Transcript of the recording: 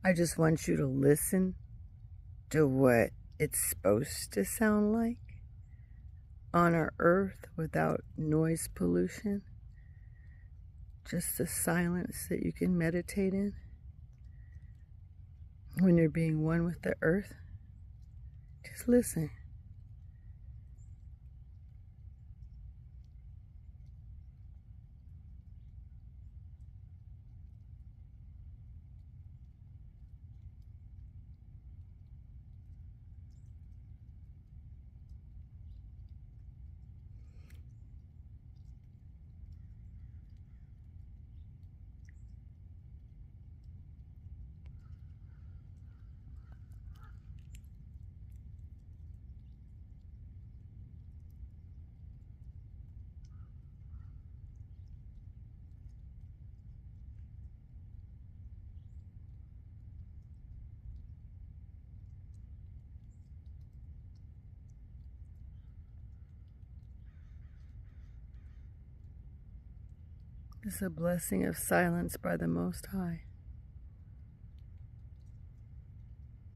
I just want you to listen to what it's supposed to sound like on our earth without noise pollution. Just the silence that you can meditate in when you're being one with the earth. Just listen. It's a blessing of silence by the Most High.